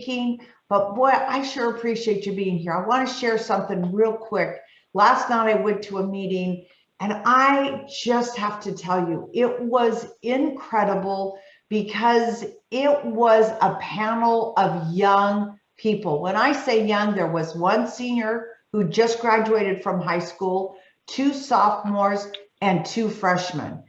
speaking, but boy, I sure appreciate you being here. I want to share something real quick. Last night I went to a meeting and I just have to tell you, it was incredible because it was a panel of young people. When I say young, there was one senior who just graduated from high school, two sophomores, and two freshmen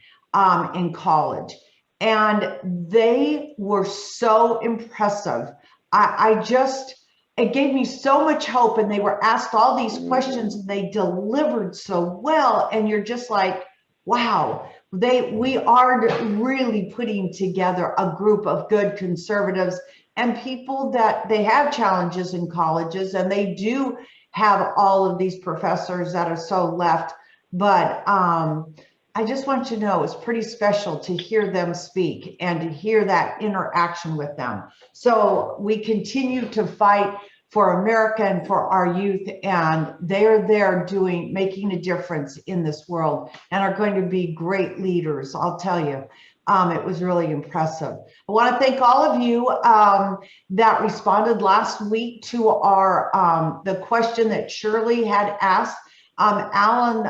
in college. And they were so impressive. It gave me so much hope, and they were asked all these questions and they delivered so well. And you're just like, wow, we are really putting together a group of good conservatives and people that they have challenges in colleges, and they do have all of these professors that are so left. But I just want you to know it's pretty special to hear them speak and to hear that interaction with them. So we continue to fight for America and for our youth, and they're there making a difference in this world and are going to be great leaders, I'll tell you. It was really impressive. I want to thank all of you that responded last week to our the question that Shirley had asked. Alan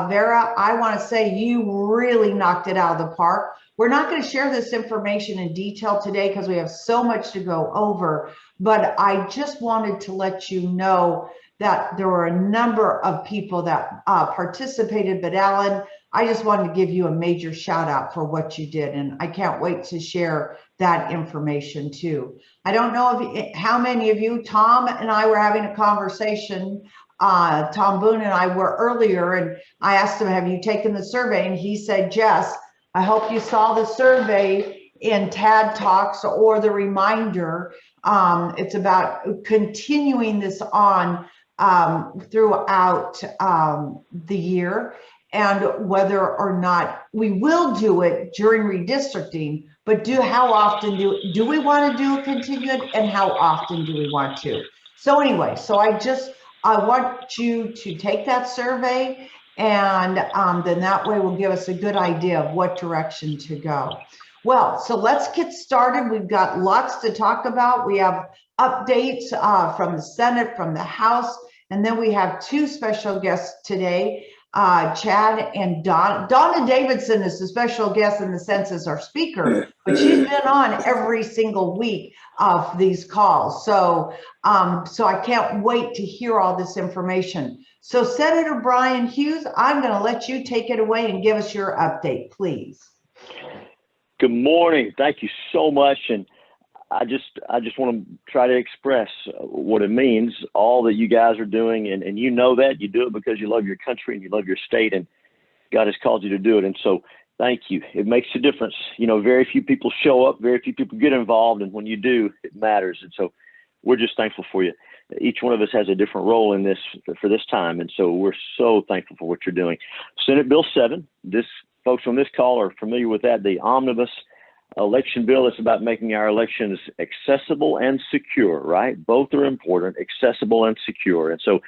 Vera, I want to say you really knocked it out of the park. We're not going to share this information in detail today because we have so much to go over, but I just wanted to let you know that there were a number of people that participated. But Alan, I just wanted to give you a major shout out for what you did, and I can't wait to share that information too. I don't know how many of you, Tom and I were having a conversation. Tom Boone and I were earlier, and I asked him, have you taken the survey? And he said, yes. I hope you saw the survey in TAD Talks or the reminder. It's about continuing this on throughout the year, and whether or not we will do it during redistricting, but how often do we want to do a continued, and how often do we want to? So anyway, I want you to take that survey, and then that way will give us a good idea of what direction to go. Well, so let's get started. We've got lots to talk about. We have updates from the Senate, from the House, and then we have two special guests today, Chad and Donna. Donna Davidson is the special guest in the sense as our speaker, but she's been on every single week of these calls. So I can't wait to hear all this information. So Senator Brian Hughes, I'm going to let you take it away and give us your update, please. Good morning. Thank you so much. And I just want to try to express what it means, all that you guys are doing. And you know that you do it because you love your country and you love your state, and God has called you to do it. And so thank you. It makes a difference. You know, very few people show up, very few people get involved. And when you do, it matters. And so we're just thankful for you. Each one of us has a different role in this for this time. And so we're so thankful for what you're doing. Senate Bill 7, folks on this call are familiar with that, the omnibus election bill. It's about making our elections accessible and secure, right? Both are important, accessible and secure. And so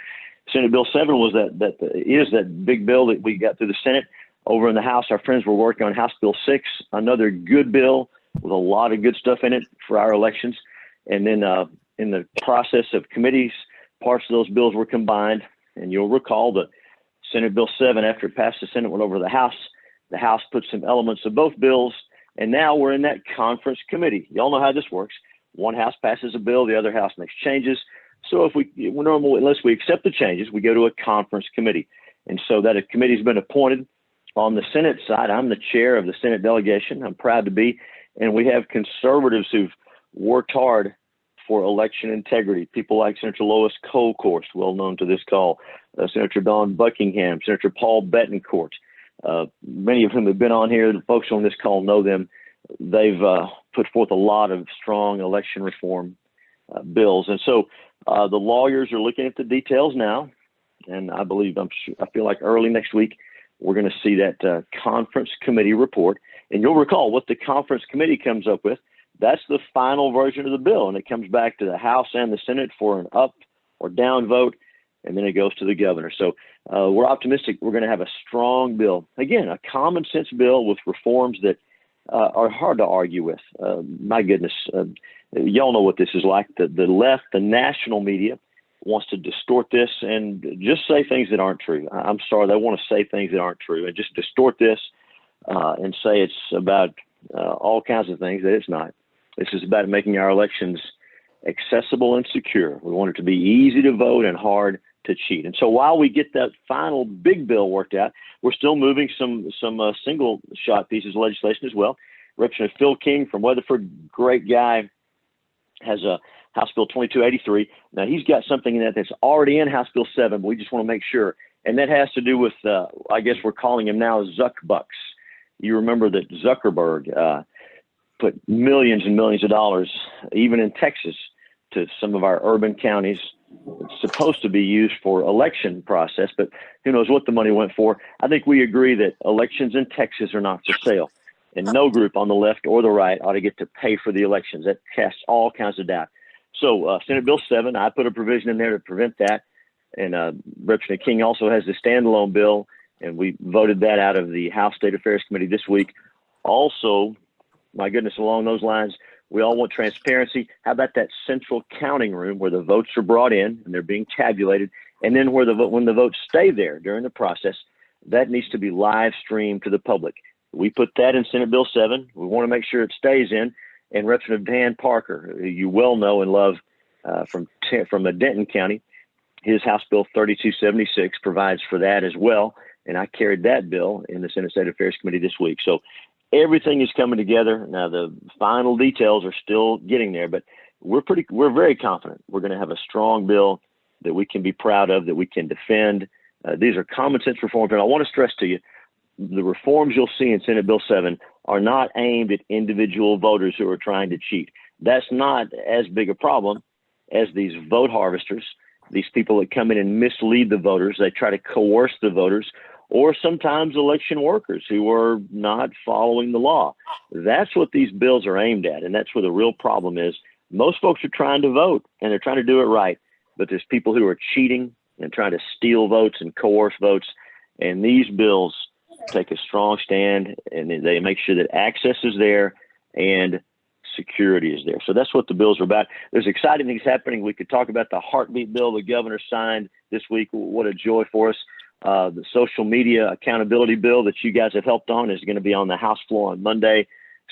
Senate Bill 7 was that big bill that we got through the Senate. Over in the House, our friends were working on House Bill 6, another good bill with a lot of good stuff in it for our elections. And then in the process of committees, parts of those bills were combined. And you'll recall that Senate Bill 7, after it passed the Senate, went over to the House. The House put some elements of both bills, and now we're in that conference committee. Y'all know how this works. One House passes a bill, the other House makes changes. So unless we accept the changes, we go to a conference committee. And so that a committee's been appointed. On the Senate side, I'm the chair of the Senate delegation. I'm proud to be. And we have conservatives who've worked hard for election integrity. People like Senator Lois Colcourse, well known to this call, Senator Don Buckingham, Senator Paul Betancourt, many of whom have been on here. The folks on this call know them. They've put forth a lot of strong election reform bills. And so the lawyers are looking at the details now. And I feel like early next week, we're going to see that conference committee report. And you'll recall what the conference committee comes up with. That's the final version of the bill. And it comes back to the House and the Senate for an up or down vote. And then it goes to the governor. So we're optimistic we're going to have a strong bill. Again, a common sense bill with reforms that are hard to argue with. My goodness, y'all know what this is like. The left, the national media, wants to distort this and just say things that aren't true. I'm sorry, they want to say things that aren't true and just distort this and say it's about all kinds of things that it's not. This is about making our elections accessible and secure. We want it to be easy to vote and hard to cheat. And so while we get that final big bill worked out, we're still moving some single shot pieces of legislation as well. Representative Phil King from Weatherford, great guy, has a House Bill 2283. Now he's got something in that that's already in House Bill 7, but we just want to make sure. And that has to do with, I guess we're calling him now Zuck Bucks. You remember that Zuckerberg put millions and millions of dollars, even in Texas, to some of our urban counties. It's supposed to be used for election process, but who knows what the money went for. I think we agree that elections in Texas are not for sale, and no group on the left or the right ought to get to pay for the elections. That casts all kinds of doubt. So Senate Bill 7, I put a provision in there to prevent that. And Representative King also has the standalone bill, and we voted that out of the House State Affairs Committee this week. Also, my goodness, along those lines, we all want transparency. How about that central counting room where the votes are brought in and they're being tabulated, and then where when the votes stay there during the process, that needs to be live streamed to the public. We put that in Senate Bill 7. We want to make sure it stays in. And Representative Dan Parker, who you well know and love from Denton County, his House Bill 3276 provides for that as well. And I carried that bill in the Senate State Affairs Committee this week. So everything is coming together. Now the final details are still getting there, but we're very confident we're going to have a strong bill that we can be proud of, that we can defend. These are common sense reforms. And I want to stress to you, the reforms you'll see in Senate Bill 7 are not aimed at individual voters who are trying to cheat. That's not as big a problem as these vote harvesters, these people that come in and mislead the voters. They try to coerce the voters, or sometimes election workers who are not following the law. That's what these bills are aimed at, and that's where the real problem is. Most folks are trying to vote, and they're trying to do it right, but there's people who are cheating and trying to steal votes and coerce votes, and these bills take a strong stand, and they make sure that access is there and security is there. So that's what the bills are about. There's exciting things happening. We could talk about the heartbeat bill the governor signed this week. What a joy for us. The social media accountability bill that you guys have helped on is going to be on the House floor on Monday.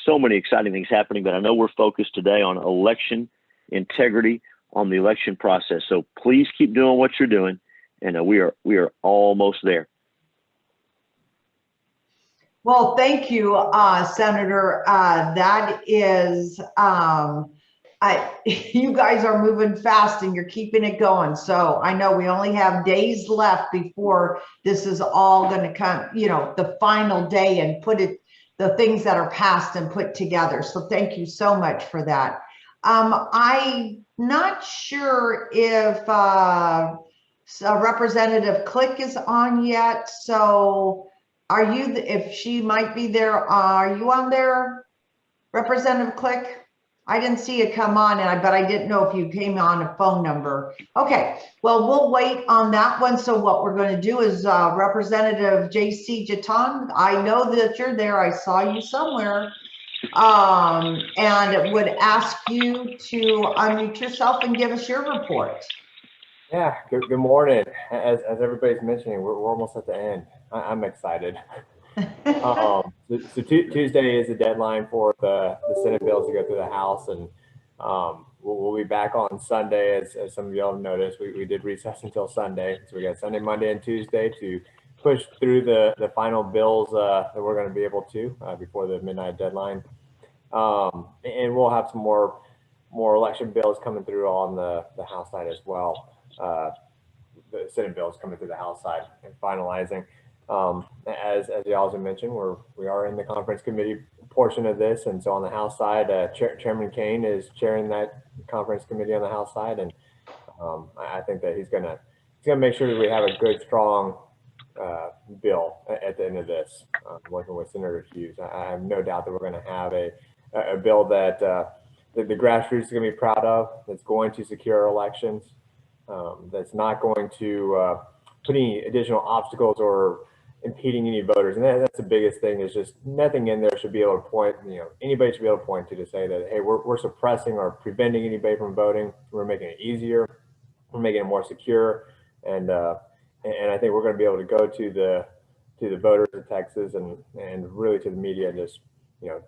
So many exciting things happening, but I know we're focused today on election integrity, on the election process. So please keep doing what you're doing, and we are almost there. Well, thank you, Senator. That is, you guys are moving fast and you're keeping it going. So I know we only have days left before this is all going to come, the final day, and the things that are passed and put together. So thank you so much for that. I'm not sure if Representative Click is on yet. So are you, if she might be there, are you on there, Representative Click? I didn't see it come on, but I didn't know if you came on a phone number. Okay, well, we'll wait on that one. So what we're going to do is Representative J.C. Jatan, I know that you're there. I saw you somewhere. And would ask you to unmute yourself and give us your report. Yeah, good morning. As everybody's mentioning, we're almost at the end. I'm excited. So Tuesday is the deadline for the Senate bills to go through the House, and we'll be back on Sunday. As some of y'all have noticed, we did recess until Sunday, so we got Sunday, Monday, and Tuesday to push through the final bills that we're going to be able to before the midnight deadline, and we'll have some more election bills coming through on the House side as well. The Senate bills coming through the House side and finalizing. As y'all have mentioned, we are in the conference committee portion of this, and so on the House side, Chairman Kane is chairing that conference committee on the House side, and I think that he's gonna make sure that we have a good, strong bill at the end of this. Working with Senator Hughes, I have no doubt that we're going to have a bill that the grassroots is going to be proud of. That's going to secure our elections. That's not going to put any additional obstacles or impeding any voters. And that's the biggest thing, is just nothing in there should be able to point, anybody should be able to point to say that, hey, we're suppressing or preventing anybody from voting. We're making it easier. We're making it more secure. And I think we're going to be able to go to the voters of Texas and really to the media and just,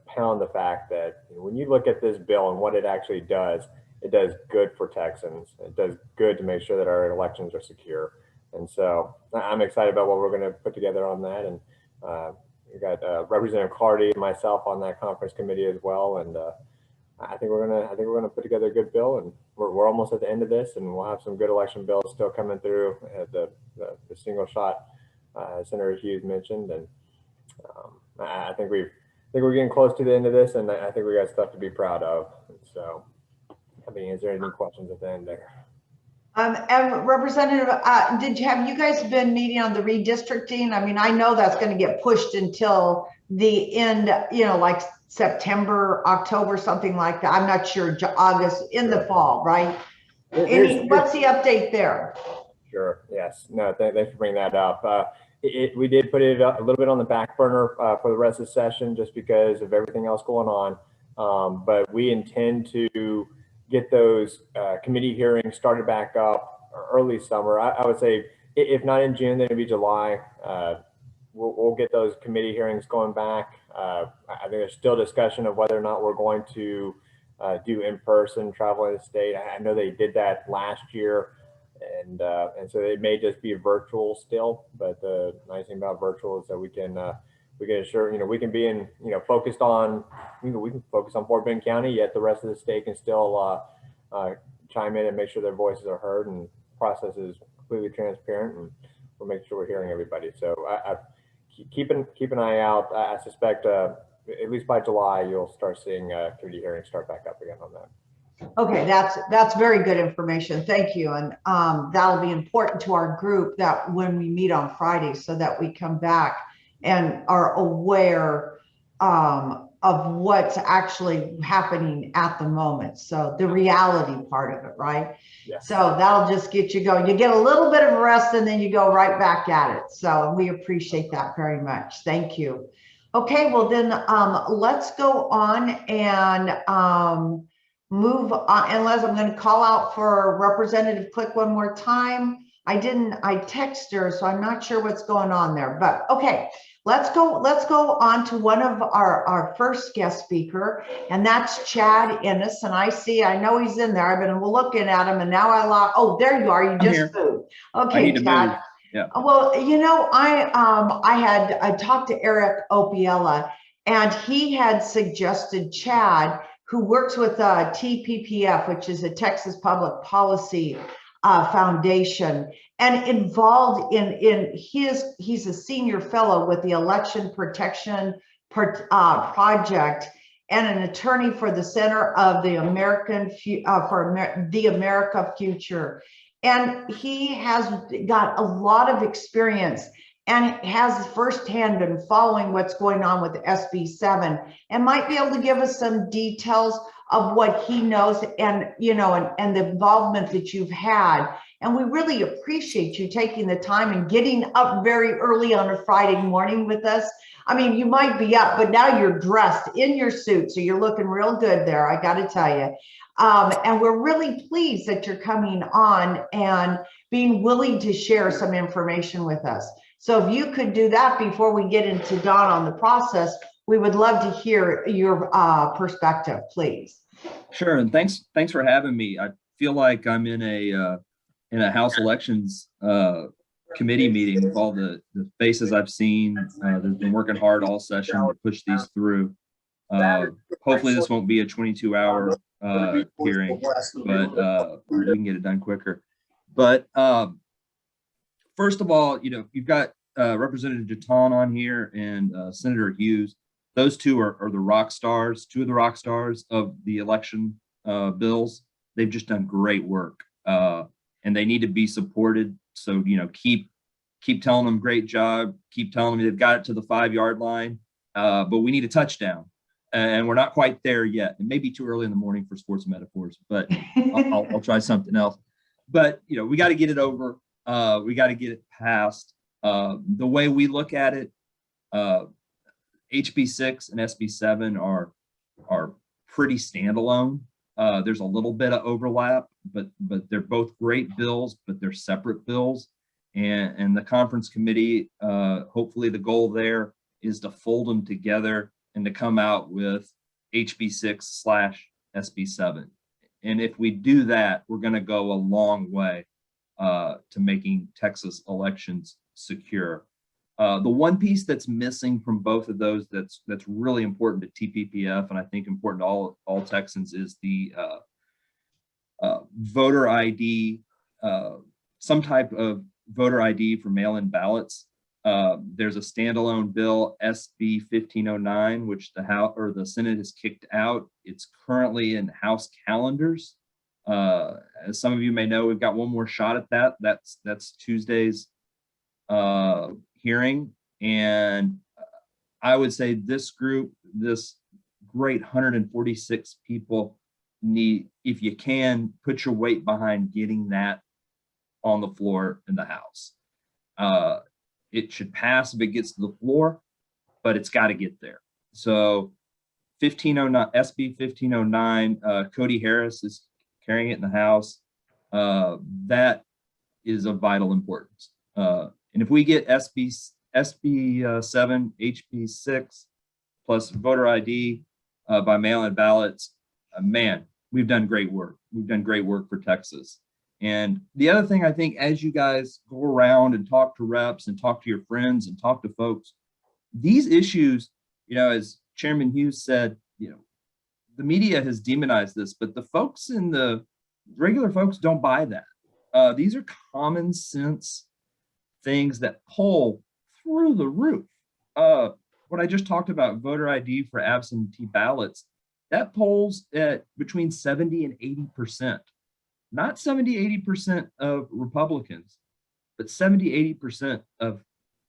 pound the fact that when you look at this bill and what it actually does, it does good for Texans. It does good to make sure that our elections are secure. And so I'm excited about what we're going to put together on that. And we got Representative Clardy and myself on that conference committee as well. And I think we're gonna put together a good bill. And we're almost at the end of this, and we'll have some good election bills still coming through. The single shot Senator Hughes mentioned, and I think we're getting close to the end of this, and I think we got stuff to be proud of. And so, is there any questions at the end there? And Representative, have you guys been meeting on the redistricting? I mean, I know that's going to get pushed until the end, like September, October, something like that. I'm not sure, August, in the fall, right? What's the update there? Sure. Yes. No, thanks for bringing that up. We did put it a little bit on the back burner for the rest of the session, just because of everything else going on. But we intend to get those committee hearings started back up early summer. I would say, if not in June, then it'll be July. We'll get those committee hearings going back. I think there's still discussion of whether or not we're going to do in-person travel in the state. I know they did that last year, and so it may just be virtual still. But the nice thing about virtual is that we can ensure, we can be in, focused on, we can focus on Fort Bend County, yet the rest of the state can still chime in and make sure their voices are heard, and process is completely transparent, and we'll make sure we're hearing everybody. So keep an eye out. I suspect at least by July, you'll start seeing committee hearings start back up again on that. Okay, that's very good information. Thank you. And that'll be important to our group, that when we meet on Friday, so that we come back and are aware of what's actually happening at the moment. So the reality part of it, right? Yes. So that'll just get you going. You get a little bit of rest, and then you go right back at it. So we appreciate that very much. Thank you. Okay, well then let's go on and move on. Unless I'm going to call out for Representative Click one more time. I text her, so I'm not sure what's going on there, but okay. Let's go on to one of our first guest speaker, and that's Chad Ennis. And I know he's in there. I've been looking at him, and now oh, there you are. You just moved. Okay, Chad. Yeah. Well, I talked to Eric Opiella, and he had suggested Chad, who works with TPPF, which is a Texas Public Policy Foundation, and involved in he's a senior fellow with the Election Protection Project, and an attorney for the Center of the America Future. And he has got a lot of experience and has firsthand been following what's going on with SB 7, and might be able to give us some details of what he knows, and and the involvement that you've had. And we really appreciate you taking the time and getting up very early on a Friday morning with us. I mean, you might be up, but now you're dressed in your suit, so you're looking real good there, I got to tell you. And we're really pleased that you're coming on and being willing to share some information with us. So if you could do that before we get into Donna on the process, we would love to hear your perspective, please. Sure, and thanks for having me. I feel like I'm in a House Elections committee meeting with all the faces I've seen. They've been working hard all session to push these through. Hopefully this won't be a 22-hour hearing, but we can get it done quicker. But first of all, you've got Representative Donna on here and Senator Hughes. Those two are the rock stars, two of the rock stars of the election bills. They've just done great work, and they need to be supported. So, keep telling them great job, keep telling them they've got it to the 5-yard line, but we need a touchdown. And we're not quite there yet. It may be too early in the morning for sports metaphors, but I'll try something else. But, we got to get it over. We got to get it passed. The way we look at it, HB6 and SB7 are pretty standalone. There's a little bit of overlap, but they're both great bills, but they're separate bills. And the conference committee, hopefully the goal there is to fold them together and to come out with HB6/SB7. And if we do that, we're going to go a long way to making Texas elections secure. The one piece that's missing from both of those that's really important to TPPF, and I think important to all Texans, is the voter ID, some type of voter ID for mail-in ballots. There's a standalone bill, SB 1509, which the House or the Senate has kicked out. It's currently in House calendars. As some of you may know, we've got one more shot at that. That's Tuesday's hearing. And I would say this group, this great 146 people, need, if you can, put your weight behind getting that on the floor in the House. It should pass if it gets to the floor, but it's got to get there. So 1509, SB 1509, Cody Harris is carrying it in the House. That is of vital importance. And if we get SB 7, HB 6, plus voter ID by mail-in ballots, man, we've done great work. We've done great work for Texas. And the other thing, I think, as you guys go around and talk to reps and talk to your friends and talk to folks, these issues, as Chairman Hughes said, the media has demonized this, but the folks in the regular folks don't buy that. These are common sense things that poll through the roof. What I just talked about, voter ID for absentee ballots, that polls at between 70 and 80%. Not 70, 80% of Republicans, but 70, 80% of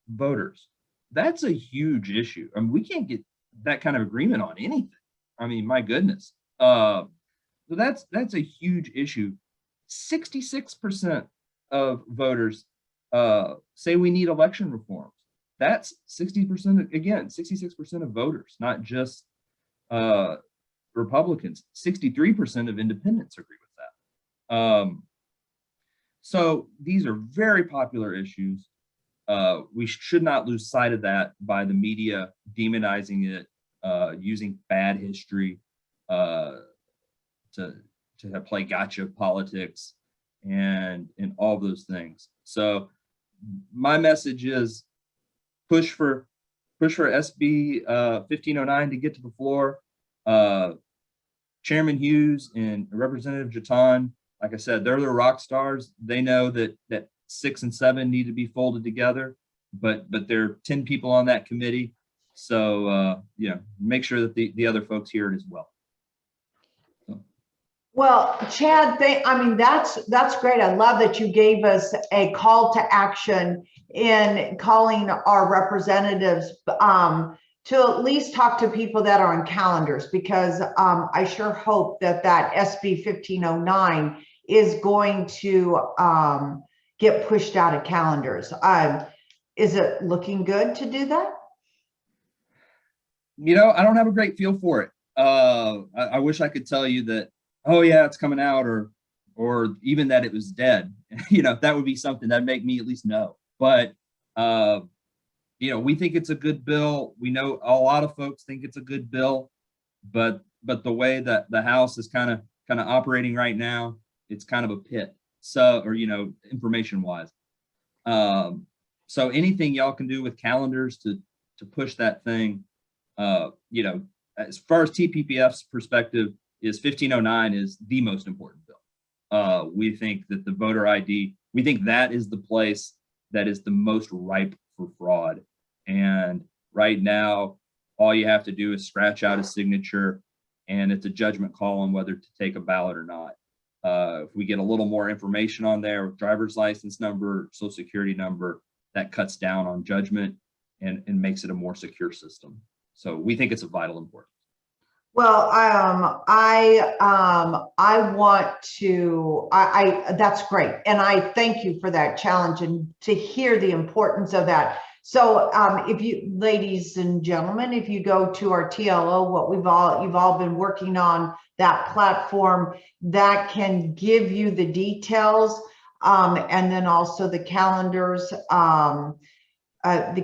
voters. That's a huge issue. I mean, we can't get that kind of agreement on anything. I mean, my goodness. So that's a huge issue. 66% of voters say we need election reforms. That's 60%, again, 66% of voters, not just Republicans. 63% of independents agree with that. So these are very popular issues. We should not lose sight of that by the media demonizing it, using bad history to play gotcha politics and all those things. So my message is push for SB 1509 to get to the floor. Chairman Hughes and Representative Jatan, like I said, they're the rock stars. They know that 6 and 7 need to be folded together, but there are 10 people on that committee. So, make sure that the other folks hear it as well. So. Well, Chad, that's great. I love that you gave us a call to action in calling our representatives to at least talk to people that are on calendars, because I sure hope that SB 1509 is going to get pushed out of calendars. Is it looking good to do that? I don't have a great feel for it. I wish I could tell you that, oh yeah, it's coming out, or even that it was dead. That would be something that'd make me at least know. But we think it's a good bill. We know a lot of folks think it's a good bill, but the way that the House is kind of operating right now, it's kind of a pit. So, or information wise. So anything y'all can do with calendars to push that thing, as far as TPPF's perspective, is 1509 is the most important bill. We think that the voter ID, we think that is the place that is the most ripe for fraud. And right now, all you have to do is scratch out a signature, and it's a judgment call on whether to take a ballot or not. If we get a little more information on there, driver's license number, social security number, that cuts down on judgment and makes it a more secure system. So we think it's of vital importance. Well, I want to, that's great. And I thank you for that challenge and to hear the importance of that. So, if you, ladies and gentlemen, if you go to our TLO, you've all been working on that platform that can give you the details, and then also the calendars, the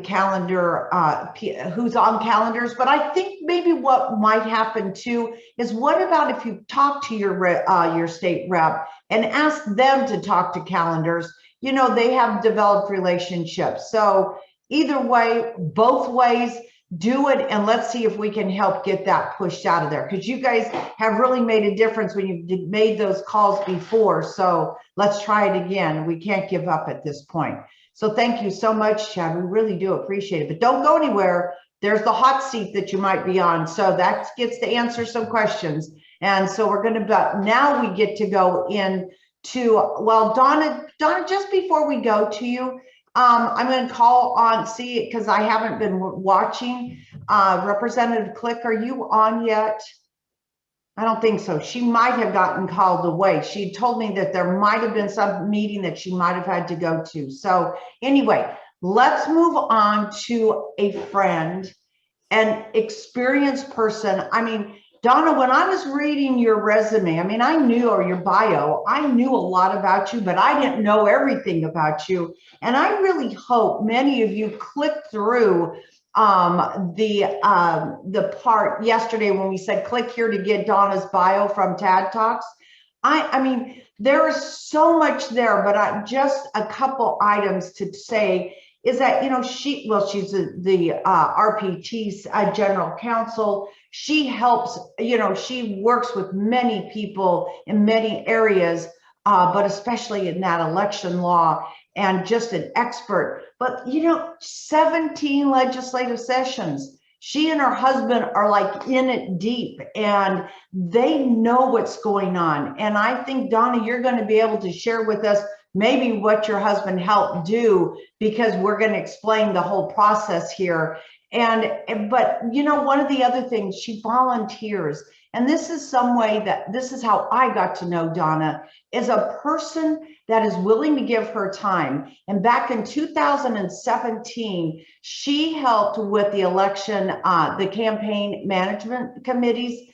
calendar, who's on calendars. But I think maybe what might happen too is, what about if you talk to your state rep and ask them to talk to calendars? You know, they have developed relationships. So either way, both ways, do it, and let's see if we can help get that pushed out of there, because you guys have really made a difference when you've made those calls before. So let's try it again. We can't give up at this point. So thank you so much, Chad. We really do appreciate it. But don't go anywhere. There's the hot seat that you might be on. So that gets to answer some questions. And so we're going to, now we get to go into, well, Donna, just before we go to you, I'm going to call on, see it, because I haven't been watching. Representative Click, are you on yet? I don't think so. She might have gotten called away. She told me that there might have been some meeting that she might have had to go to. So anyway, let's move on to a friend, an experienced person. I mean, Donna, when I was reading your resume, I mean, I knew, or your bio, I knew a lot about you, but I didn't know everything about you. And I really hope many of you clicked through the part yesterday when we said click here to get Donna's bio from TAD Talks. I mean, there is so much there, but just a couple items to say is that, you know, she's the RPT's general counsel. She helps, you know, she works with many people in many areas, but especially in that election law, and just an expert. But, you know, 17 legislative sessions. She and her husband are like in it deep, and they know what's going on. And I think, Donna, you're going to be able to share with us maybe what your husband helped do, because we're going to explain the whole process here. But, you know, one of the other things, she volunteers. And this is some way that, this is how I got to know Donna, is a person that is willing to give her time. And back in 2017, she helped with the election, the campaign management committees,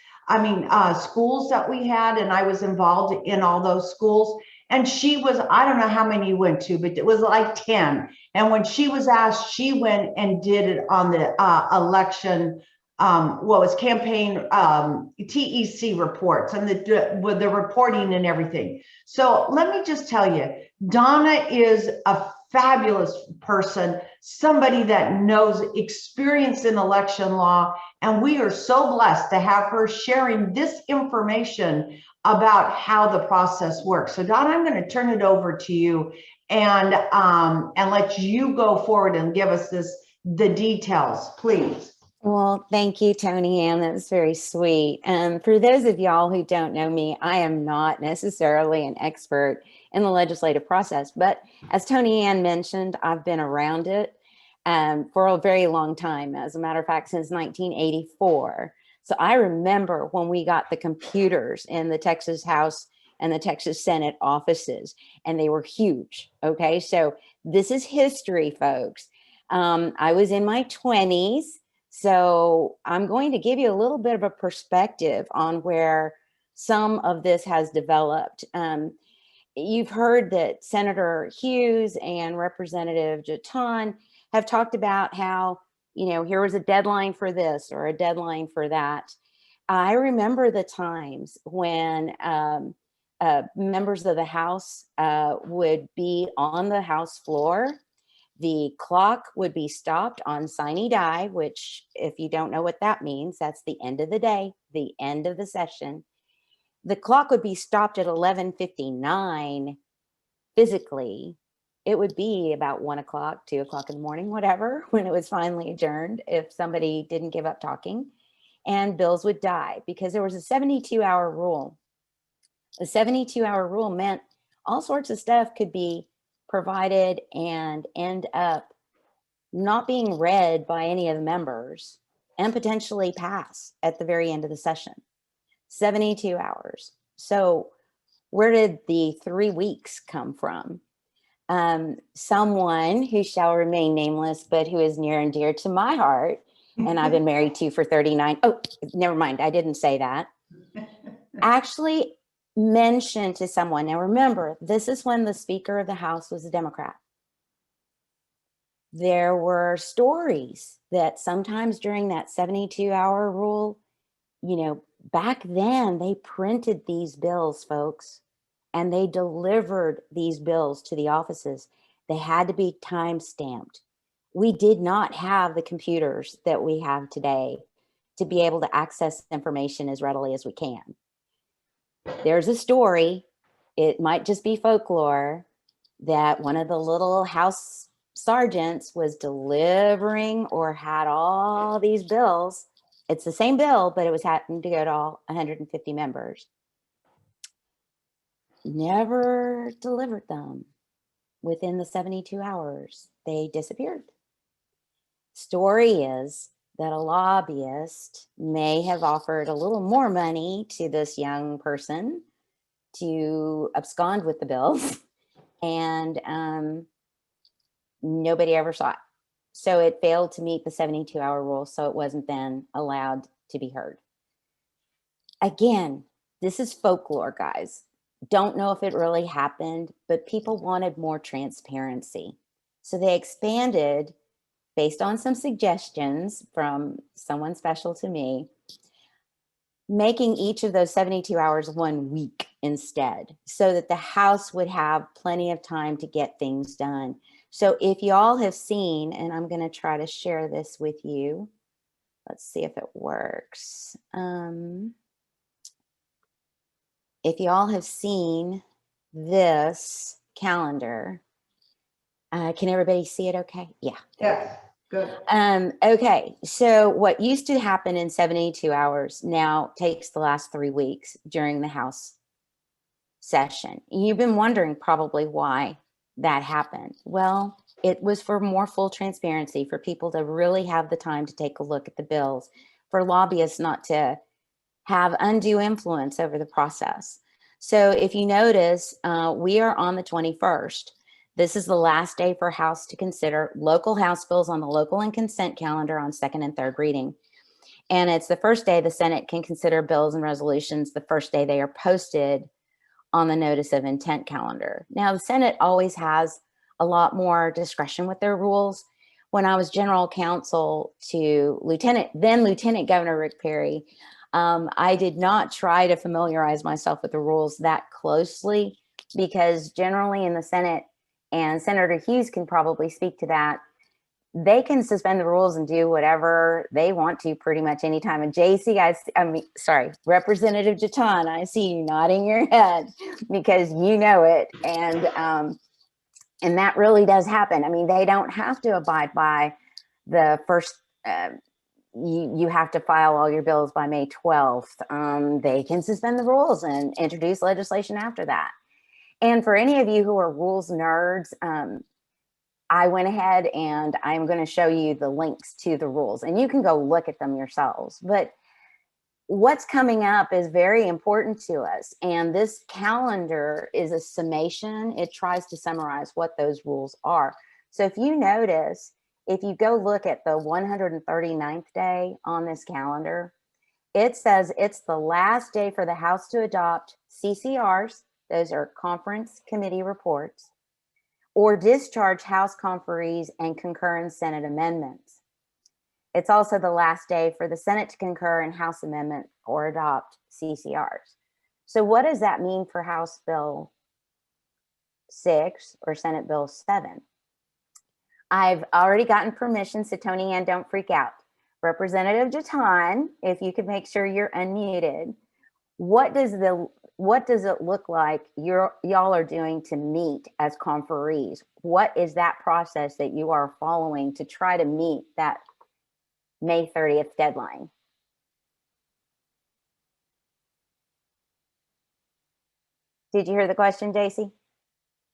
schools that we had, and I was involved in all those schools. And she was, I don't know how many you went to, but it was like 10. And when she was asked, she went and did it on the election, campaign TEC reports, and the reporting and everything. So let me just tell you, Donna is a fabulous person, somebody that knows experience in election law, and we are so blessed to have her sharing this information about how the process works. So Donna, I'm going to turn it over to you and let you go forward and give us the details, please. Well, thank you, Tony Ann. That was very sweet. For those of y'all who don't know me, I am not necessarily an expert in the legislative process, but as Tony Ann mentioned, I've been around it for a very long time. As a matter of fact, since 1984. So I remember when we got the computers in the Texas House and the Texas Senate offices, and they were huge. Okay, so this is history, folks. I was in my 20s. So I'm going to give you a little bit of a perspective on where some of this has developed. You've heard that Senator Hughes and Representative Jeton have talked about how, you know, here was a deadline for this or a deadline for that. I remember the times when members of the House would be on the House floor. The clock would be stopped on sine die, which, if you don't know what that means, that's the end of the day, the end of the session. The clock would be stopped at 11:59 physically. It would be about 1 o'clock, 2 o'clock in the morning, whatever, when it was finally adjourned, if somebody didn't give up talking, and bills would die because there was a 72-hour rule. The 72-hour rule meant all sorts of stuff could be provided and end up not being read by any of the members and potentially pass at the very end of the session. 72 hours. So where did the 3 weeks come from? Someone who shall remain nameless, but who is near and dear to my heart, and I've been married to for 39. Oh, never mind. I didn't say that. Actually mentioned to someone. Now remember, this is when the Speaker of the House was a Democrat. There were stories that sometimes during that 72-hour rule, you know, back then they printed these bills, folks, and they delivered these bills to the offices. They had to be time stamped. We did not have the computers that we have today to be able to access information as readily as we can. There's a story, it might just be folklore, that one of the little house sergeants was delivering or had all these bills. It's the same bill, but it was happened to go to all 150 members. Never delivered them within the 72 hours. They disappeared. Story is that a lobbyist may have offered a little more money to this young person to abscond with the bills, and nobody ever saw it. So it failed to meet the 72-hour rule, so it wasn't then allowed to be heard. Again, this is folklore, guys. Don't know if it really happened, but people wanted more transparency. So they expanded, based on some suggestions from someone special to me, making each of those 72 hours 1 week instead, so that the House would have plenty of time to get things done. So if y'all have seen, and I'm going to try to share this with you. Let's see if it works. If y'all have seen this calendar, can everybody see it okay? Yeah. Yes, good. Okay, so what used to happen in 72 hours now takes the last 3 weeks during the House session. You've been wondering probably why that happened. Well, it was for more full transparency, for people to really have the time to take a look at the bills, for lobbyists not to have undue influence over the process. So if you notice, we are on the 21st. This is the last day for House to consider local House bills on the local and consent calendar on second and third reading. And it's the first day the Senate can consider bills and resolutions, the first day they are posted on the notice of intent calendar. Now, the Senate always has a lot more discretion with their rules. When I was general counsel to then Lieutenant Governor Rick Perry, I did not try to familiarize myself with the rules that closely, because generally in the Senate, and Senator Hughes can probably speak to that, they can suspend the rules and do whatever they want to pretty much anytime. And JC, Representative Jatan, I see you nodding your head because you know it. And that really does happen. I mean, they don't have to abide by the first, you have to file all your bills by May 12th. They can suspend the rules and introduce legislation after that. And for any of you who are rules nerds, I went ahead and I'm going to show you the links to the rules, and you can go look at them yourselves. But what's coming up is very important to us. And this calendar is a summation. It tries to summarize what those rules are. So if you notice, if you go look at the 139th day on this calendar, it says it's the last day for the House to adopt CCRs. Those are conference committee reports, or discharge House conferees and concur in Senate amendments. It's also the last day for the Senate to concur in House amendment or adopt CCRs. So what does that mean for House Bill 6 or Senate Bill 7? I've already gotten permission, so Tony Ann, don't freak out. Representative Jatan, if you could make sure you're unmuted. What does it look like y'all are doing to meet as conferees? What is that process that you are following to try to meet that May 30th deadline? Did you hear the question, JC?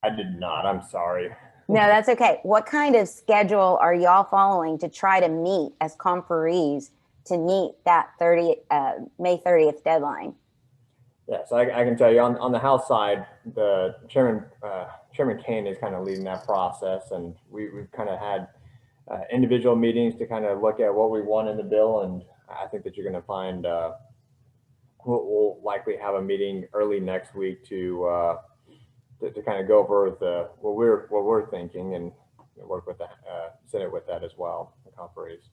I did not. I'm sorry. No, that's okay. What kind of schedule are y'all following to try to meet as conferees to meet that May 30th deadline? Yeah, so I can tell you on the House side, the Chairman Kane is kind of leading that process, and we've kind of had individual meetings to kind of look at what we want in the bill, and I think that you're going to find we'll likely have a meeting early next week to kind of go over what we're thinking and work with the Senate with that as well, the conferees.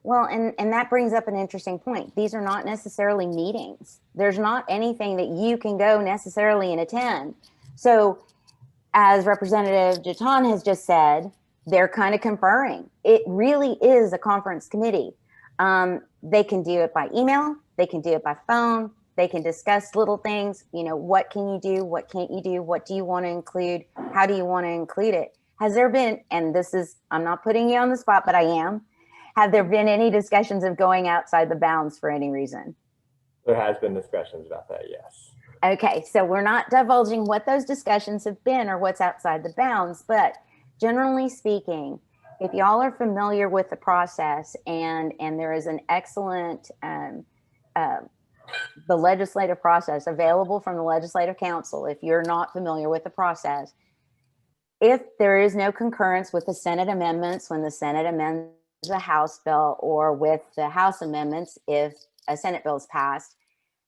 Well, and that brings up an interesting point. These are not necessarily meetings. There's not anything that you can go necessarily and attend. So as Representative Jaton has just said, they're kind of conferring. It really is a conference committee. They can do it by email. They can do it by phone. They can discuss little things. You know, what can you do? What can't you do? What do you want to include? How do you want to include it? Has there been, and this is, I'm not putting you on the spot, but I am. Have there been any discussions of going outside the bounds for any reason? There has been discussions about that, yes. Okay, so we're not divulging what those discussions have been or what's outside the bounds, but generally speaking, if y'all are familiar with the process and there is an excellent, the legislative process available from the Legislative Council, if you're not familiar with the process, if there is no concurrence with the Senate amendments, when the Senate amends a House bill, or with the House amendments, if a Senate bill is passed,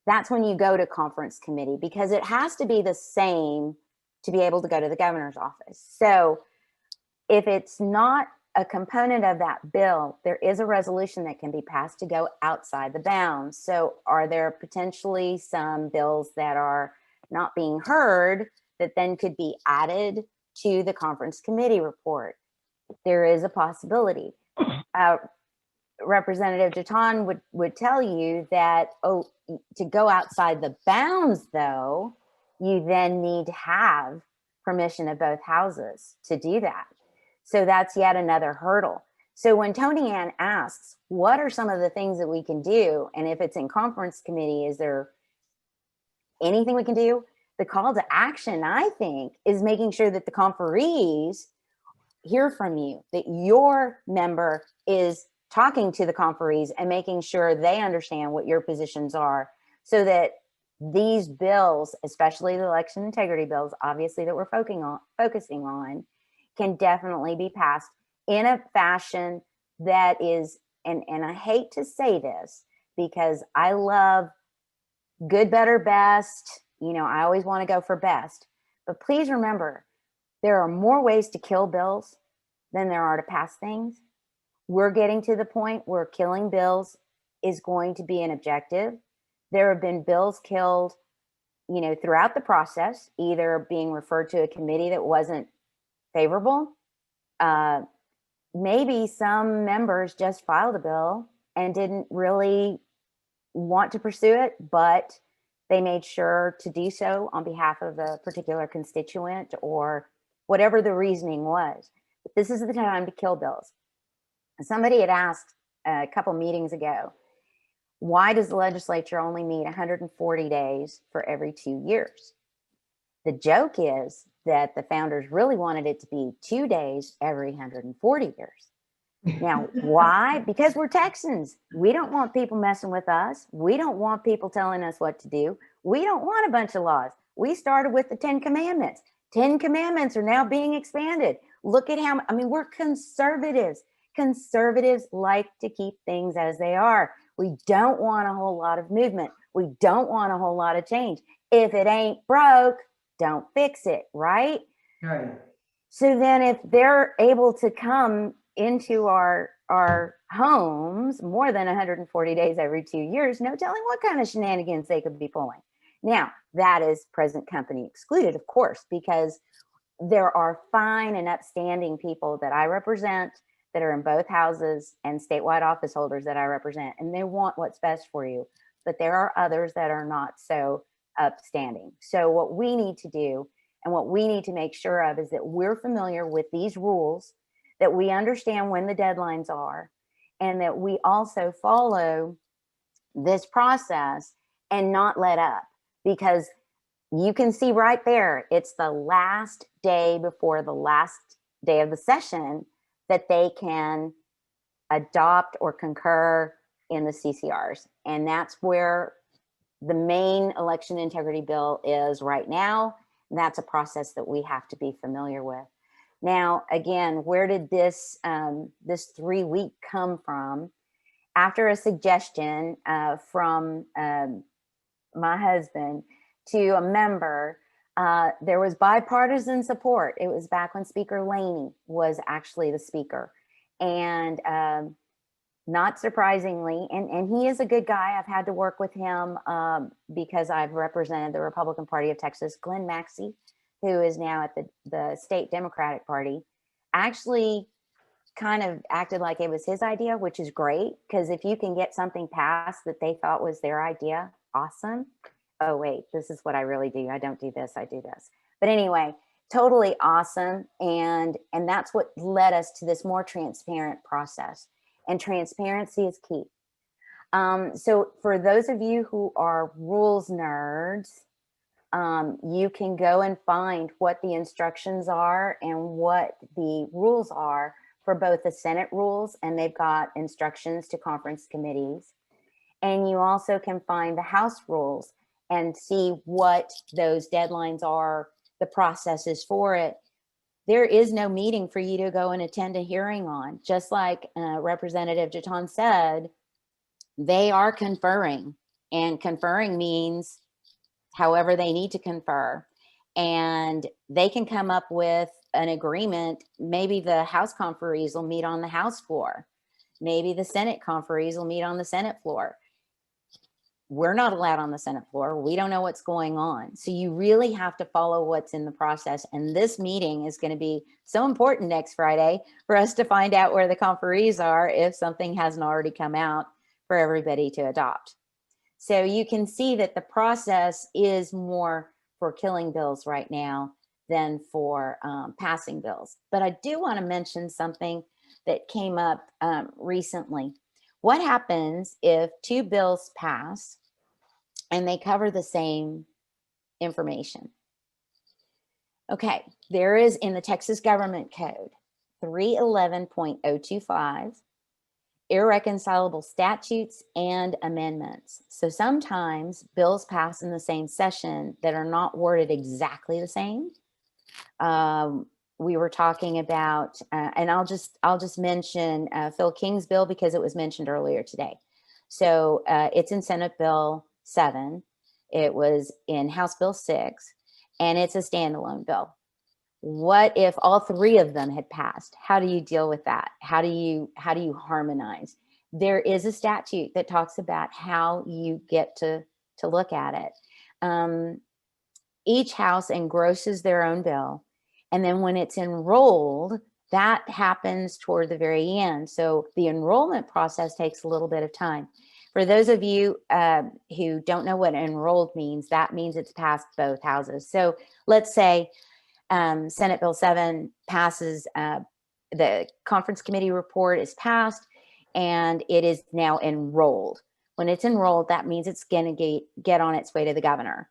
that's when you go to conference committee, because it has to be the same to be able to go to the governor's office. So if it's not a component of that bill, there is a resolution that can be passed to go outside the bounds. So are there potentially some bills that are not being heard that then could be added to the conference committee report? There is a possibility. Representative Jaton would tell you that, oh, to go outside the bounds, though, you then need to have permission of both houses to do that. So that's yet another hurdle. So when Tony Ann asks, what are some of the things that we can do? And if it's in conference committee, is there anything we can do? The call to action, I think, is making sure that the conferees hear from you, that your member is talking to the conferees and making sure they understand what your positions are, so that these bills, especially the election integrity bills, obviously, that we're focusing on, can definitely be passed in a fashion that is, and I hate to say this because I love good, better, best, you know, I always want to go for best, but please remember, there are more ways to kill bills than there are to pass things. We're getting to the point where killing bills is going to be an objective. There have been bills killed, you know, throughout the process, either being referred to a committee that wasn't favorable. Maybe some members just filed a bill and didn't really want to pursue it, but they made sure to do so on behalf of the particular constituent or whatever the reasoning was. But this is the time to kill bills. Somebody had asked a couple meetings ago, why does the legislature only meet 140 days for every 2 years? The joke is that the founders really wanted it to be 2 days every 140 years. Now, why? Because we're Texans. We don't want people messing with us. We don't want people telling us what to do. We don't want a bunch of laws. We started with the 10 Commandments. 10 Commandments are now being expanded. Look at how, I mean, we're conservatives. Conservatives like to keep things as they are. We don't want a whole lot of movement. We don't want a whole lot of change. If it ain't broke, don't fix it, right? Right. So then if they're able to come into our homes more than 140 days every 2 years, no telling what kind of shenanigans they could be pulling. Now, that is present company excluded, of course, because there are fine and upstanding people that I represent that are in both houses and statewide office holders that I represent, and they want what's best for you. But there are others that are not so upstanding. So what we need to do and what we need to make sure of is that we're familiar with these rules, that we understand when the deadlines are, and that we also follow this process and not let up, because you can see right there, it's the last day before the last day of the session that they can adopt or concur in the CCRs. And that's where the main election integrity bill is right now. And that's a process that we have to be familiar with. Now, again, where did this 3-week come from? After a suggestion from my husband to a member, there was bipartisan support. It was back when Speaker Laney was actually the speaker. And not surprisingly, and he is a good guy. I've had to work with him because I've represented the Republican Party of Texas. Glenn Maxey, who is now at the state Democratic Party, actually kind of acted like it was his idea, which is great, because if you can get something passed that they thought was their idea, awesome. Oh wait, this is what I really do. I don't do this, I do this. But anyway, totally awesome. And that's what led us to this more transparent process. And transparency is key. So for those of you who are rules nerds, you can go and find what the instructions are and what the rules are for both the Senate rules, and they've got instructions to conference committees. And you also can find the House rules and see what those deadlines are, the processes for it. There is no meeting for you to go and attend a hearing on. Just like Representative Jaton said, they are conferring, and conferring means however they need to confer. And they can come up with an agreement. Maybe the House conferees will meet on the House floor. Maybe the Senate conferees will meet on the Senate floor. We're not allowed on the Senate floor. We don't know what's going on. So you really have to follow what's in the process. And this meeting is going to be so important next Friday for us to find out where the conferees are if something hasn't already come out for everybody to adopt. So you can see that the process is more for killing bills right now than for passing bills. But I do want to mention something that came up recently. What happens if two bills pass and they cover the same information? Okay, there is in the Texas Government Code 311.025, irreconcilable statutes and amendments. So sometimes bills pass in the same session that are not worded exactly the same. We were talking about, and I'll just mention Phil King's bill because it was mentioned earlier today. So it's in Senate Bill 7. It was in House Bill 6, and it's a standalone bill. What if all three of them had passed? How do you deal with that? How do you harmonize? There is a statute that talks about how you get to look at it. Each house engrosses their own bill. And then when it's enrolled, that happens toward the very end. So the enrollment process takes a little bit of time. For those of you who don't know what enrolled means, that means it's passed both houses. So let's say Senate Bill 7 passes, the conference committee report is passed, and it is now enrolled. When it's enrolled, that means it's going to get on its way to the governor.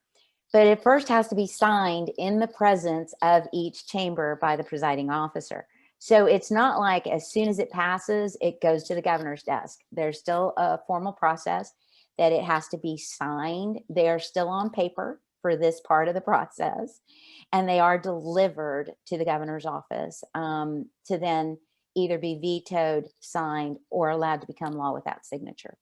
But it first has to be signed in the presence of each chamber by the presiding officer. So it's not like as soon as it passes, it goes to the governor's desk. There's still a formal process that it has to be signed. They are still on paper for this part of the process, and they are delivered to the governor's office to then either be vetoed, signed, or allowed to become law without signature.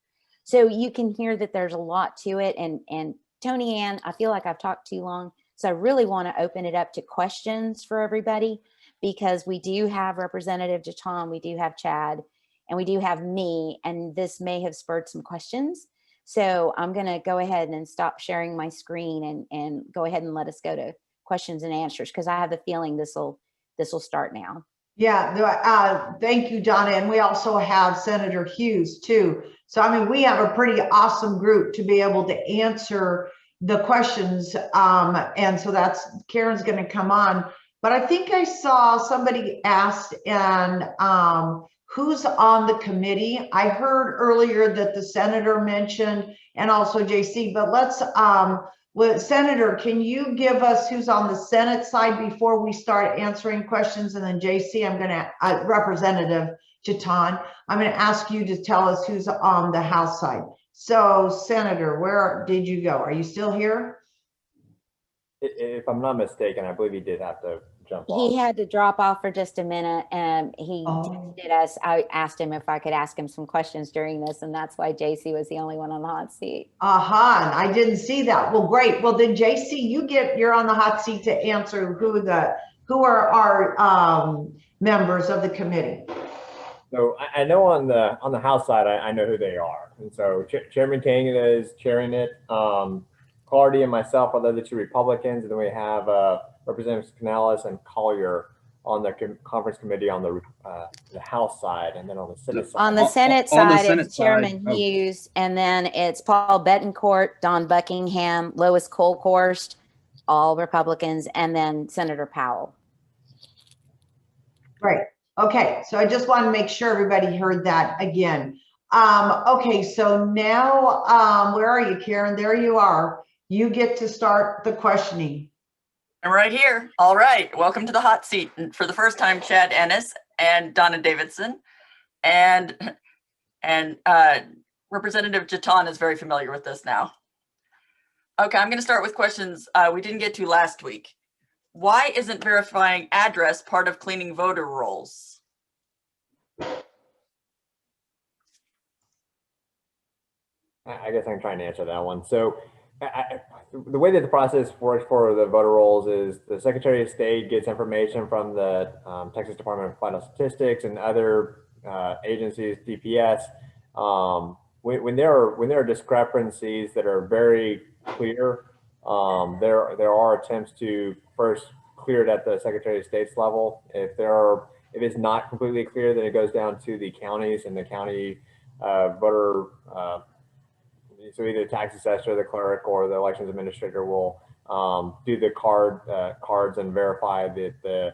So you can hear that there's a lot to it. And Tony Ann, I feel like I've talked too long, so I really want to open it up to questions for everybody, because we do have Representative Jaton, we do have Chad, and we do have me, and this may have spurred some questions. So I'm going to go ahead and stop sharing my screen and go ahead and let us go to questions and answers, because I have the feeling this will start now. Yeah, thank you, Donna. And we also have Senator Hughes too. So, I mean, we have a pretty awesome group to be able to answer the questions. And so that's, Karen's going to come on. But I think I saw somebody asked, and who's on the committee? I heard earlier that the senator mentioned, and also JC, but let's, Senator, can you give us who's on the Senate side before we start answering questions? And then JC, I'm going to, Representative, Chaton. I'm going to ask you to tell us who's on the House side. So Senator, where did you go? Are you still here? If I'm not mistaken, I believe he did have to jump off. He had to drop off for just a minute, and he Oh. texted us. I asked him if I could ask him some questions during this, and that's why JC was the only one on the hot seat. Aha, I didn't see that. Well, great. Well, then JC, you're on the hot seat to answer who are our members of the committee. So I know on the House side, I know who they are. And so Chairman King is chairing it. Clardy and myself are the two Republicans, and then we have Representatives Canales and Collier on the conference committee on the House side, and then on the Senate side. On the Senate On the side, Senate it's Chairman side, Hughes, and then it's Paul Betancourt, Don Buckingham, Lois Kolkhorst, all Republicans, and then Senator Powell. Great. Okay, so I just want to make sure everybody heard that again. Okay, so now where are you, Karen? There you are. You get to start the questioning. I'm right here. All right. Welcome to the hot seat. And for the first time, Chad Ennis and Donna Davidson. And Representative Chaton is very familiar with this now. Okay, I'm going to start with questions we didn't get to last week. Why isn't verifying address part of cleaning voter rolls? I guess I'm trying to answer that one. So the way that the process works for the voter rolls is the Secretary of State gets information from the Texas Department of Vital Statistics and other agencies, DPS. When there are discrepancies that are very clear, there are attempts to first clear it at the Secretary of State's level. If it's not completely clear, then it goes down to the counties, and the county voter. So either the tax assessor, the clerk, or the elections administrator will do the cards and verify that the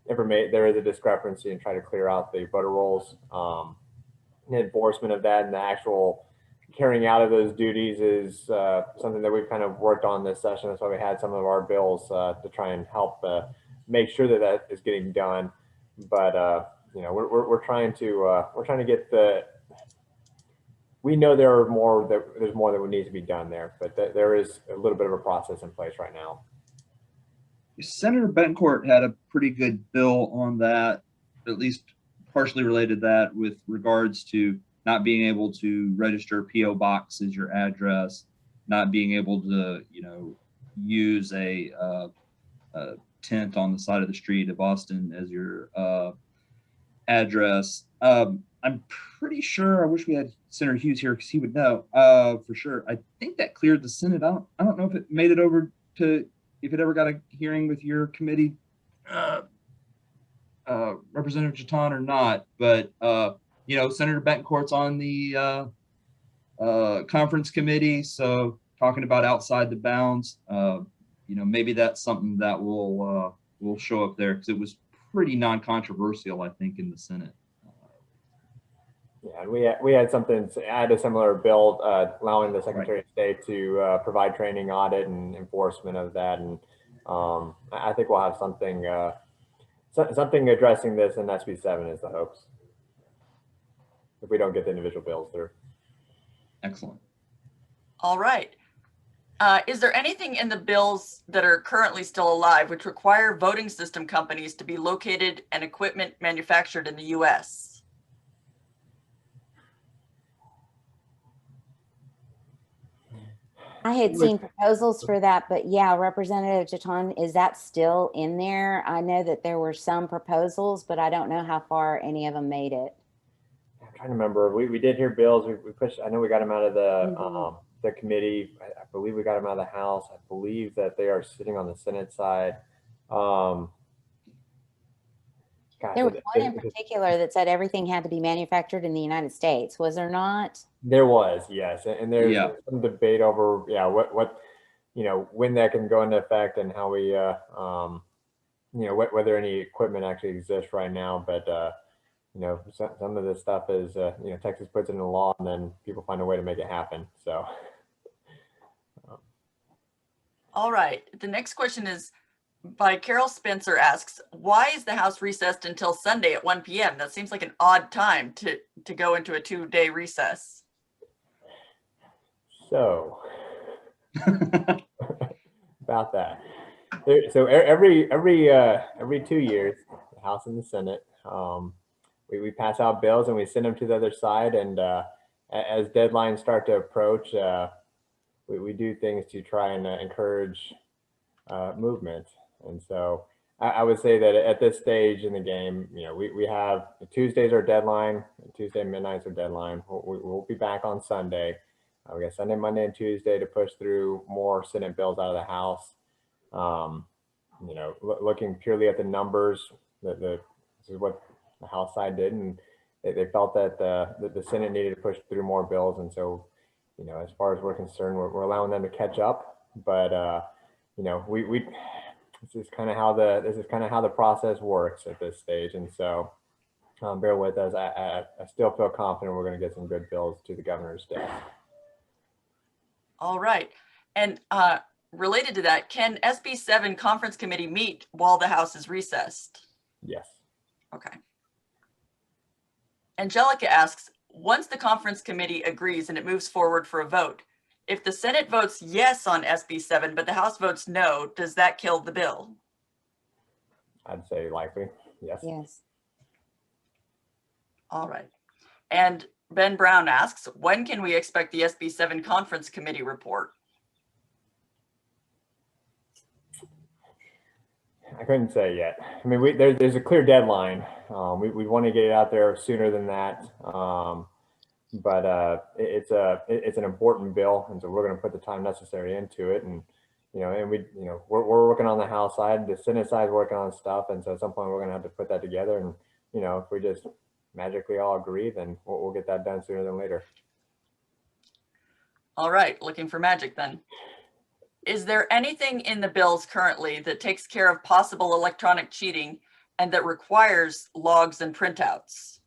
information there is a discrepancy and try to clear out the voter rolls. The enforcement of that and the actual carrying out of those duties is something that we've kind of worked on this session. That's why we had some of our bills to try and help make sure that is getting done. But we're trying to get the. We know there's more that would need to be done there, but there is a little bit of a process in place right now. Senator Betancourt had a pretty good bill on that, at least partially related to that, with regards to not being able to register PO box as your address, not being able to, use a tent on the side of the street of Austin as your address. I'm pretty sure, I wish we had Senator Hughes here because he would know for sure. I think that cleared the Senate. I don't know if it made it over to, if it ever got a hearing with your committee, Representative Chaton or not, but Senator Betancourt's on the conference committee, so talking about outside the bounds, maybe that's something that will show up there because it was pretty non-controversial, I think, in the Senate. Yeah, and we had something. I had a similar bill allowing the Secretary of State to provide training, audit, and enforcement of that, and I think we'll have something addressing this in SB 7 is the hopes, if we don't get the individual bills through. Excellent. All right. Is there anything in the bills that are currently still alive which require voting system companies to be located and equipment manufactured in the U.S.? I had seen proposals for that, but yeah, Representative Chaton, is that still in there? I know that there were some proposals, but I don't know how far any of them made it. I'm trying to remember. We did hear bills. We pushed. I know we got them out of the committee. I believe we got them out of the House. I believe that they are sitting on the Senate side. There was one in particular that said everything had to be manufactured in the United States. Was there not? There was, yes, and there's some debate over what when that can go into effect and how we whether any equipment actually exists right now. But some of this stuff is Texas puts it in the law and then people find a way to make it happen. So all right, the next question is, by Carol Spencer asks, why is the House recessed until Sunday at 1 p.m.? That seems like an odd time to go into a 2-day recess. So about that. So every 2 years, the House and the Senate, we pass out bills and we send them to the other side. And as deadlines start to approach, we do things to try and encourage movement. And so I would say that at this stage in the game, we have Tuesdays our deadline, Tuesday midnight's our deadline. We'll be back on Sunday. We got Sunday, Monday, and Tuesday to push through more Senate bills out of the House. Looking purely at the numbers, this is what the House side did, and they felt that the Senate needed to push through more bills. And so, as far as we're concerned, we're allowing them to catch up. But this is kind of how the process works at this stage. And so, bear with us. I still feel confident we're going to get some good bills to the governor's desk. All right. And related to that, can SB 7 conference committee meet while the House is recessed? Yes. Okay. Angelica asks, once the conference committee agrees and it moves forward for a vote, if the Senate votes yes on SB 7, but the House votes no, does that kill the bill? I'd say likely, yes. Yes. All right. And Ben Brown asks, when can we expect the SB 7 conference committee report? I couldn't say yet. I mean, there's a clear deadline. We want to get it out there sooner than that. But it's an important bill, and so we're going to put the time necessary into it. And we're working on the House side, the Senate side is working on stuff, and so at some point we're going to have to put that together. And if we just magically all agree, then we'll get that done sooner than later. All right, looking for magic then. Is there anything in the bills currently that takes care of possible electronic cheating and that requires logs and printouts?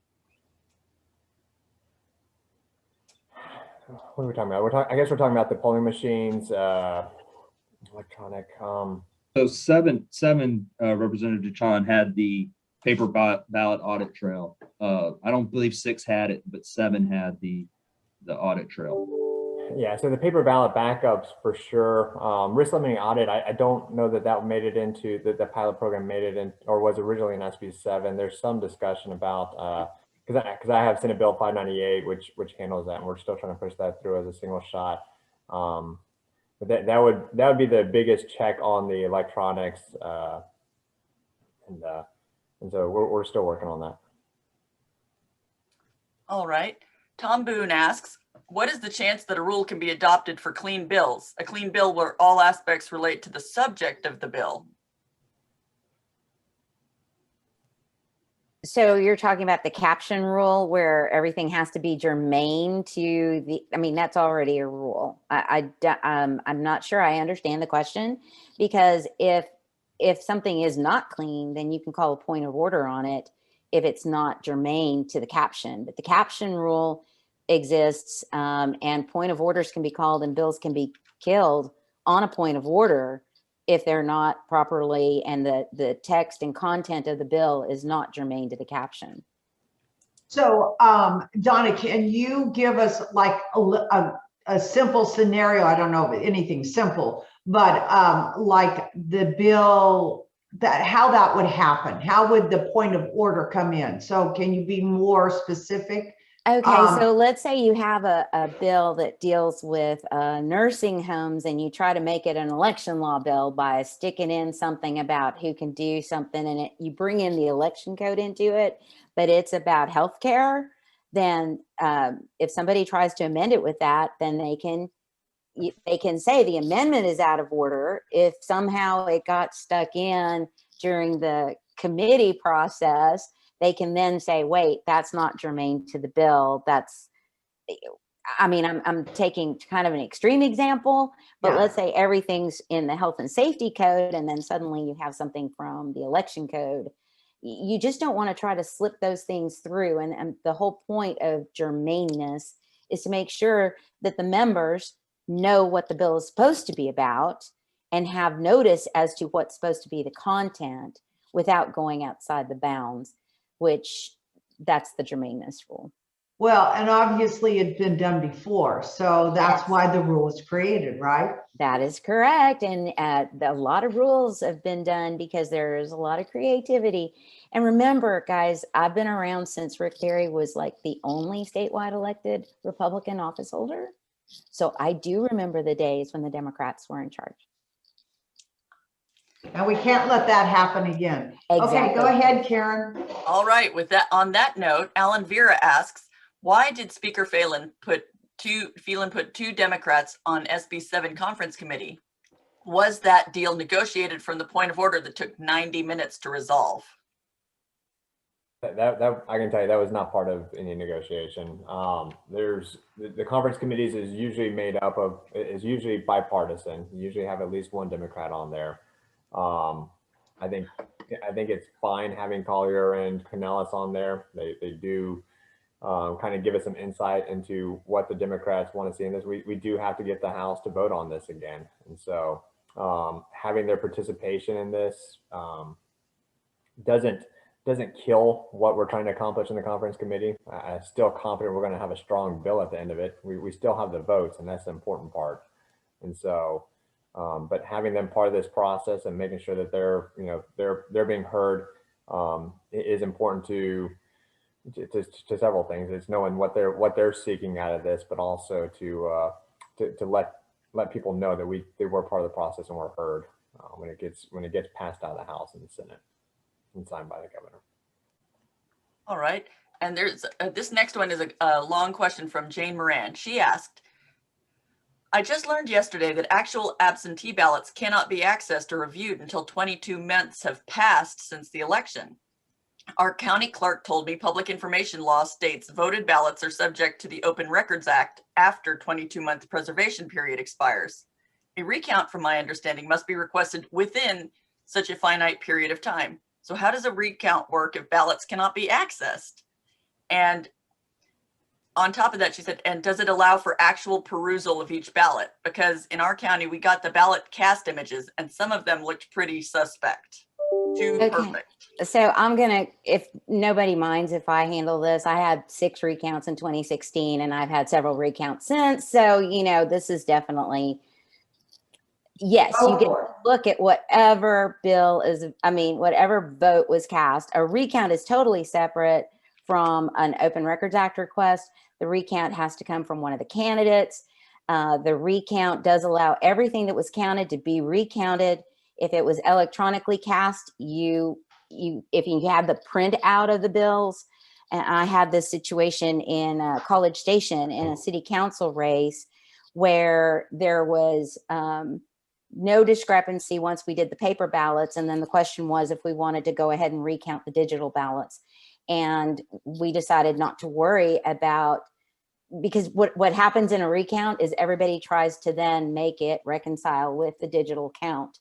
What are we talking about? I guess we're talking about the polling machines, electronic. So seven, Representative DeChon had the paper ballot audit trail. I don't believe 6 had it, but 7 had the audit trail. Yeah, so the paper ballot backups for sure. Risk limiting audit, I don't know that made it into the pilot program made it in, or was originally in SB 7. There's some discussion about because I have Senate Bill 598, which handles that, and we're still trying to push that through as a single shot. But that would be the biggest check on the electronics, and so we're still working on that. All right. Tom Boone asks, what is the chance that a rule can be adopted for clean bills? A clean bill where all aspects relate to the subject of the bill. So you're talking about the caption rule where everything has to be germane to the, I mean, that's already a rule. I'm not sure I understand the question, because if something is not clean, then you can call a point of order on it if it's not germane to the caption. But the caption rule exists, and point of orders can be called and bills can be killed on a point of order if they're not properly, and the text and content of the bill is not germane to the caption. So Donna, can you give us like a simple scenario? I don't know if anything simple, but like the bill, how that would happen. How would the point of order come in? So can you be more specific? Okay, so let's say you have a bill that deals with nursing homes, and you try to make it an election law bill by sticking in something about who can do something, and you bring in the election code into it, but it's about healthcare. Then if somebody tries to amend it with that, then they can say the amendment is out of order. If somehow it got stuck in during the committee process, they can then say, wait, that's not germane to the bill. That's, I mean, I'm taking kind of an extreme example, but let's say everything's in the health and safety code, and then suddenly you have something from the election code. You just don't want to try to slip those things through. And the whole point of germaneness is to make sure that the members know what the bill is supposed to be about, and have notice as to what's supposed to be the content without going outside the bounds, which that's the germaneness rule. Well, and obviously it'd been done before, so that's Yes. why the rule was created, right? That is correct. And a lot of rules have been done because there's a lot of creativity. And remember, guys, I've been around since Rick Perry was like the only statewide elected Republican office holder. So I do remember the days when the Democrats were in charge. And we can't let that happen again. Okay, Exactly. go ahead, Karen. All right, with that, on that note, Alan Vera asks, why did Speaker Phelan put two Democrats on SB 7 conference committee? Was that deal negotiated from the point of order that took 90 minutes to resolve? That I can tell you that was not part of any negotiation. There's the conference committees is usually made up of, is usually bipartisan. You usually have at least one Democrat on there. I think it's fine having Collier and Canellis on there. They do kind of give us some insight into what the Democrats want to see in this. We do have to get the House to vote on this again. And so having their participation in this doesn't kill what we're trying to accomplish in the conference committee. I'm still confident we're going to have a strong bill at the end of it. We still have the votes, and that's the important part. And so, but having them part of this process and making sure that they're being heard is important to several things. It's knowing what they're seeking out of this, but also to let people know that they were part of the process and were heard when it gets passed out of the House and the Senate and signed by the governor. All right, and there's this next one is a long question from Jane Moran. She asked, I just learned yesterday that actual absentee ballots cannot be accessed or reviewed until 22 months have passed since the election. Our county clerk told me public information law states voted ballots are subject to the Open Records Act after 22-month preservation period expires. A recount, from my understanding, must be requested within such a finite period of time. So how does a recount work if ballots cannot be accessed? And on top of that, she said, and does it allow for actual perusal of each ballot? Because in our county, we got the ballot cast images and some of them looked pretty suspect. Too perfect. So I'm going to, if nobody minds if I handle this, I had 6 recounts in 2016 and I've had several recounts since. So, this is definitely, yes, you get to look at whatever whatever vote was cast. A recount is totally separate from an Open Records Act request. The recount has to come from one of the candidates. The recount does allow everything that was counted to be recounted. If it was electronically cast, if you have the print out of the bills, and I had this situation in College Station in a city council race where there was no discrepancy once we did the paper ballots. And then the question was if we wanted to go ahead and recount the digital ballots. And we decided not to worry about, because what happens in a recount is everybody tries to then make it reconcile with the digital count.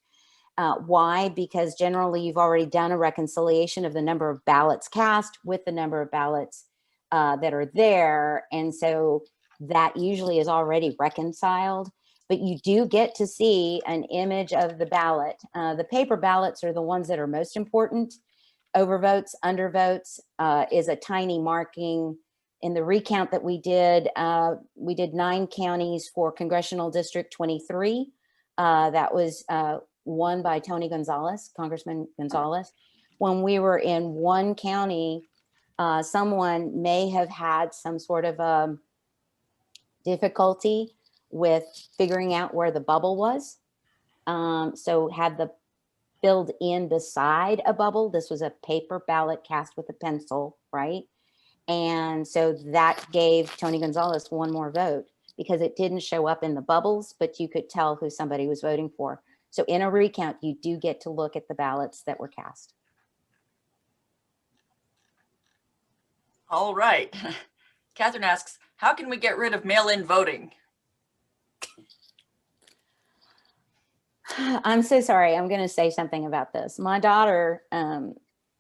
Why? Because generally you've already done a reconciliation of the number of ballots cast with the number of ballots that are there. And so that usually is already reconciled, but you do get to see an image of the ballot. The paper ballots are the ones that are most important. Overvotes, undervotes is a tiny marking. In the recount that we did 9 counties for Congressional District 23. That was won by Tony Gonzalez, Congressman Gonzalez. When we were in one county, someone may have had some sort of difficulty with figuring out where the bubble was. So had the filled in beside a bubble. This was a paper ballot cast with a pencil, right? And so that gave Tony Gonzalez 1 more vote because it didn't show up in the bubbles, but you could tell who somebody was voting for. So in a recount, you do get to look at the ballots that were cast. All right. Catherine asks, how can we get rid of mail-in voting? I'm so sorry. I'm going to say something about this. My daughter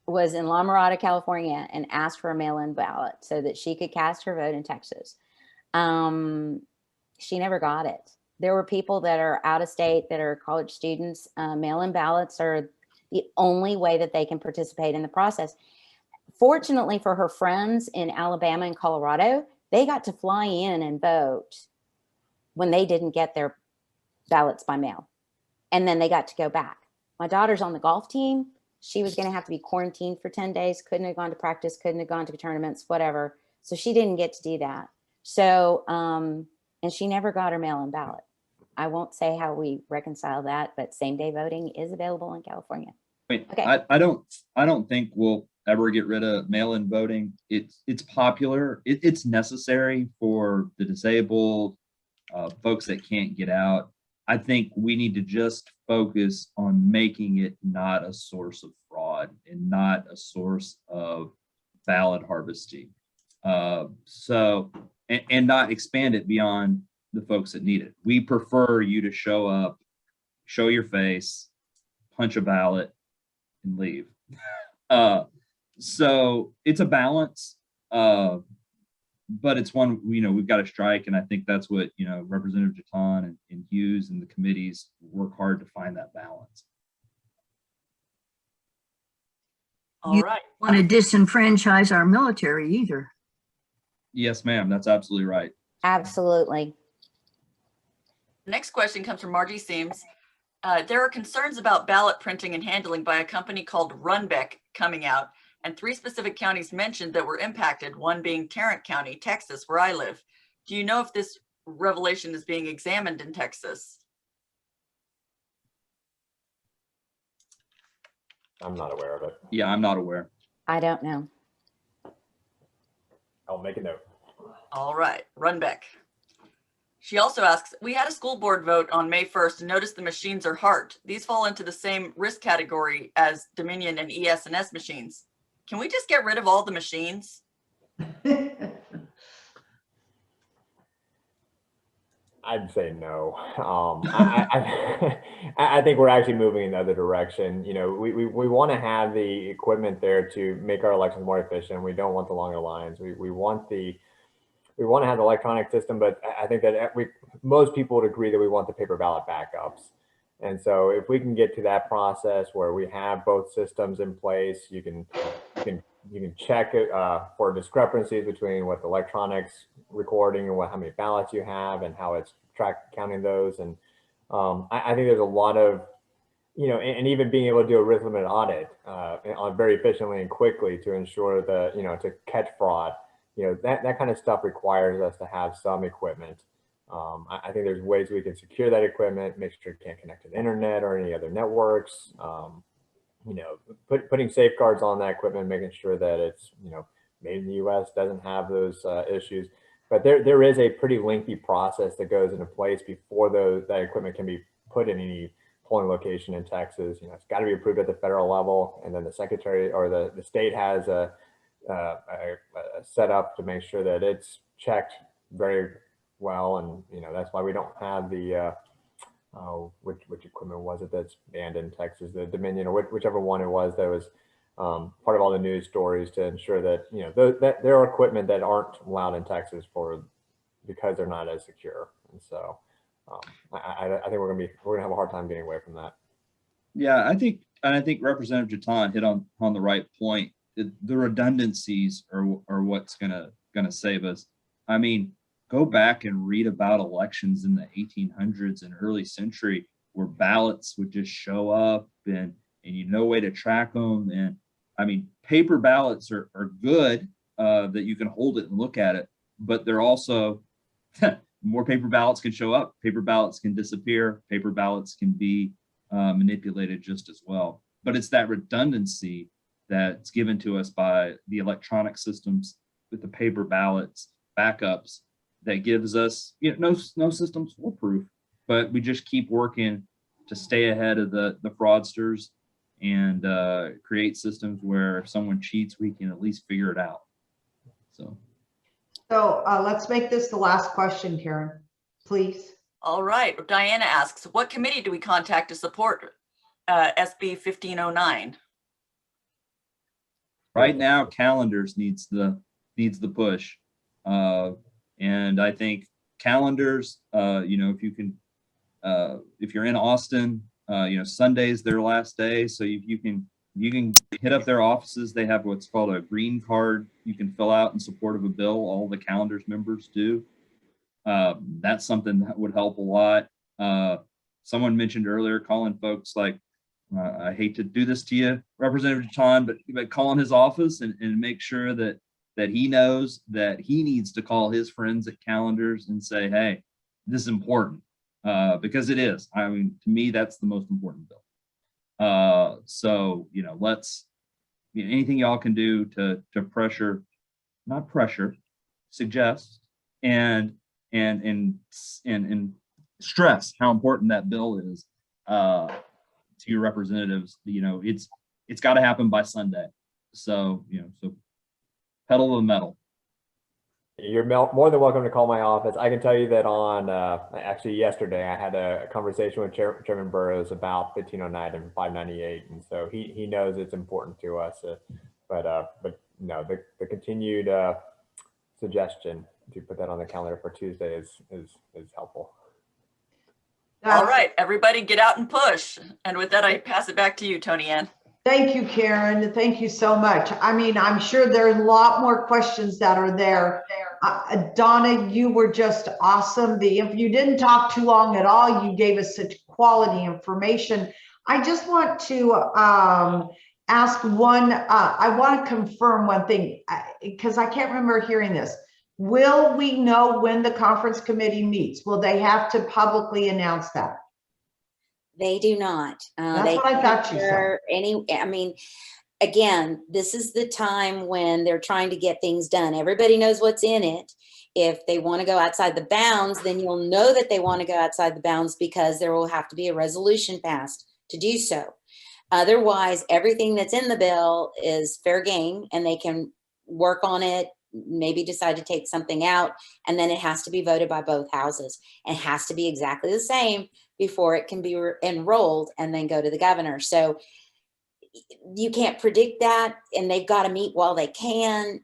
was in La Mirada, California, and asked for a mail-in ballot so that she could cast her vote in Texas. She never got it there were people that are out of state that are college students. Mail-in ballots are the only way that they can participate in the process. Fortunately for her friends in Alabama and Colorado, they got to fly in and vote when they didn't get their ballots by mail. And then they got to go back. My daughter's on the golf team. She was going to have to be quarantined for 10 days, couldn't have gone to practice, couldn't have gone to tournaments, whatever. So she didn't get to do that. So, and she never got her mail-in ballot. I won't say how we reconcile that, but same-day voting is available in California. Wait, Okay. I don't think we'll ever get rid of mail-in voting. It's popular. It's necessary for the disabled, folks that can't get out. I think we need to just focus on making it not a source of fraud and not a source of ballot harvesting. And not expand it beyond the folks that need it. We prefer you to show up, show your face, punch a ballot, and leave. So it's a balance, but it's one, we've got to strike. And I think that's what, Representative Jatan and Hughes and the committees work hard to find that balance. All right. Want to disenfranchise our military either. Yes, ma'am. That's absolutely right. Absolutely. Next question comes from Margie Seams. There are concerns about ballot printing and handling by a company called Runbeck coming out, and 3 specific counties mentioned that were impacted, one being Tarrant County, Texas, where I live. Do you know if this revelation is being examined in Texas? I'm not aware of it. Yeah, I'm not aware. I don't know. I'll make a note. All right, Runbeck. She also asks, we had a school board vote on May 1st and noticed the machines are HART. These fall into the same risk category as Dominion and ES&S machines. Can we just get rid of all the machines? I'd say no. I think we're actually moving in the other direction. We want to have the equipment there to make our elections more efficient. We don't want the longer lines. We want to have the electronic system, but I think that most people would agree that we want the paper ballot backups. And so if we can get to that process where we have both systems in place, you can check it for discrepancies between what the electronics recording and how many ballots you have and how it's counting those. And I think there's a lot of, and even being able to do a risk limit audit very efficiently and quickly to ensure that, to catch fraud, that kind of stuff requires us to have some equipment. I think there's ways we can secure that equipment, make sure it can't connect to the internet or any other networks. Putting safeguards on that equipment, making sure that it's, made in the US, doesn't have those issues. But there is a pretty lengthy process that goes into place before that equipment can be put in any polling location in Texas. It's got to be approved at the federal level, and then the secretary or the state has a setup to make sure that it's checked very well. And that's why we don't have the which equipment was it that's banned in Texas, the Dominion or whichever one it was that was part of all the news stories, to ensure that that there are equipment that aren't allowed in Texas because they're not as secure. And so I think we're gonna have a hard time getting away from that. Yeah, I think Representative Jatan hit on the right point. The redundancies are what's gonna save us. I mean, go back and read about elections in the 1800s and early century where ballots would just show up and no way to track them. And I mean, paper ballots are good, that you can hold it and look at it, but they're also more paper ballots can show up, paper ballots can disappear, paper ballots can be manipulated just as well. But it's that redundancy that's given to us by the electronic systems with the paper ballots backups that gives us, no system's foolproof, but we just keep working to stay ahead of the fraudsters and create systems where if someone cheats, we can at least figure it out. So let's make this the last question, Karen, please. All right. Diana asks, what committee do we contact to support SB 1509? Right now, calendars needs the push. And I think calendars, if you can If you're in Austin, Sunday's their last day, so you can hit up their offices. They have what's called a green card you can fill out in support of a bill. All the calendars members do. That's something that would help a lot. Someone mentioned earlier calling folks like, I hate to do this to you, Representative John, but calling his office and make sure that he knows that he needs to call his friends at calendars and say, hey, this is important, because it is. I mean, to me, that's the most important bill. So, let's, anything y'all can do to pressure, not pressure, suggest and stress how important that bill is to your representatives. It's got to happen by Sunday. So, so pedal to the metal. You're more than welcome to call my office. I can tell you that on actually yesterday I had a conversation with Chairman Burrows about 1509 and 598, and so he knows it's important to us. But no, the continued suggestion to put that on the calendar for Tuesday is helpful. All right, everybody get out and push. And with that, I pass it back to you, Tony Ann. Thank you, Karen. Thank you so much. I mean, I'm sure there's a lot more questions that are there. Donna, you were just awesome. You didn't talk too long at all. You gave us such quality information. I just want to ask one, I want to confirm one thing, because I can't remember hearing this. Will we know when the conference committee meets? Will they have to publicly announce that? They do not. That's what I thought you said. I mean, again, this is the time when they're trying to get things done. Everybody knows what's in it. If they want to go outside the bounds, then you'll know that they want to go outside the bounds, because there will have to be a resolution passed to do so. Otherwise, everything that's in the bill is fair game, and they can work on it, maybe decide to take something out, and then it has to be voted by both houses and has to be exactly the same before it can be enrolled and then go to the governor. So you can't predict that, and they've got to meet while they can.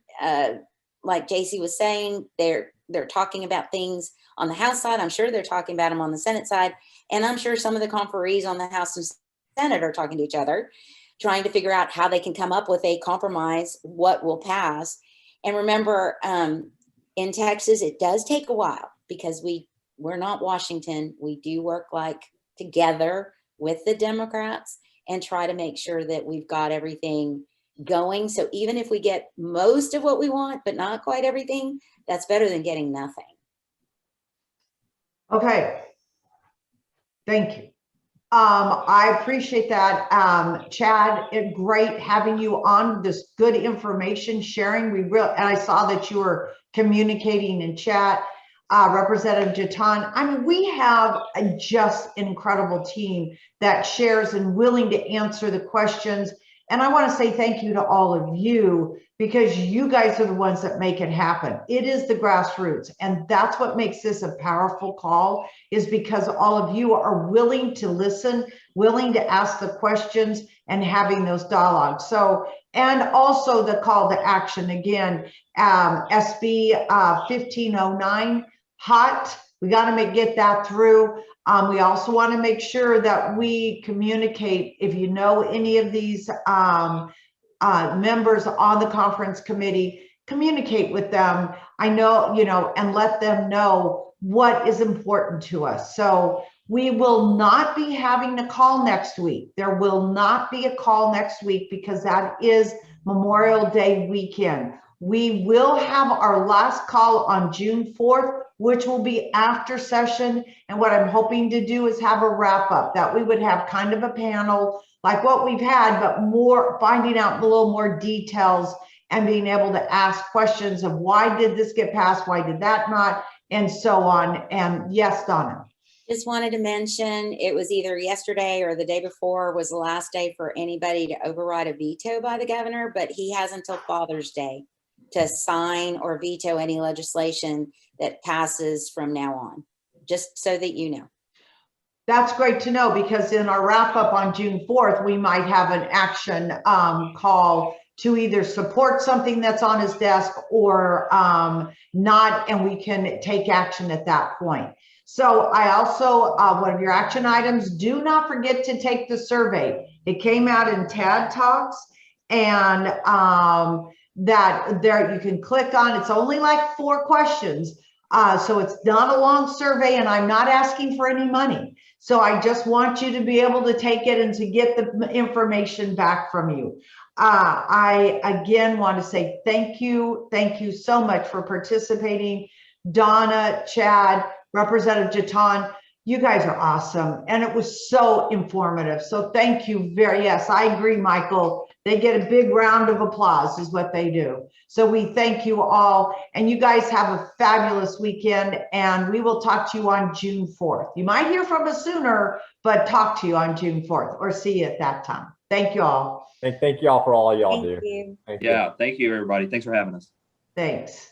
Like JC was saying, they're talking about things on the House side. I'm sure they're talking about them on the Senate side, and I'm sure some of the conferees on the House and Senate are talking to each other, trying to figure out how they can come up with a compromise, what will pass. And remember, in Texas, it does take a while, because we're not Washington. We do work together with the Democrats and try to make sure that we've got everything going. So even if we get most of what we want, but not quite everything, that's better than getting nothing. Okay. Thank you. I appreciate that. Chad, it's great having you on, this good information sharing. And I saw that you were communicating in chat. Representative Jatan, I mean, we have a just incredible team that shares and willing to answer the questions. And I want to say thank you to all of you, because you guys are the ones that make it happen. It is the grassroots. And that's what makes this a powerful call, is because all of you are willing to listen, willing to ask the questions, and having those dialogues. So, and also the call to action again, SB 1509, hot. We got to get that through. We also want to make sure that we communicate. If you know any of these members on the conference committee, communicate with them. I know, and let them know what is important to us. So we will not be having a call next week. There will not be a call next week, because that is Memorial Day weekend. We will have our last call on June 4th, which will be after session. And what I'm hoping to do is have a wrap up, that we would have kind of a panel like what we've had, but more finding out a little more details and being able to ask questions of why did this get passed? Why did that not? And so on. And yes, Donna. Just wanted to mention, it was either yesterday or the day before was the last day for anybody to override a veto by the governor, but he has until Father's Day to sign or veto any legislation that passes from now on, just so that you know. That's great to know, because in our wrap up on June 4th, we might have an action call to either support something that's on his desk or not, and we can take action at that point. So I also, one of your action items, do not forget to take the survey. It came out in TAD Talks, and that there you can click on. It's only like 4 questions. So it's not a long survey, and I'm not asking for any money. So I just want you to be able to take it and to get the information back from you. I again want to say thank you. Thank you so much for participating. Donna, Chad, Representative Jatan, you guys are awesome. And it was so informative. So thank you yes, I agree, Michael. They get a big round of applause is what they do. So we thank you all, and you guys have a fabulous weekend, and we will talk to you on June 4th. You might hear from us sooner, but talk to you on June 4th or see you at that time. Thank you all. Thank you all for all y'all do. Thank you. Thank you. Yeah, thank you, everybody. Thanks for having us. Thanks.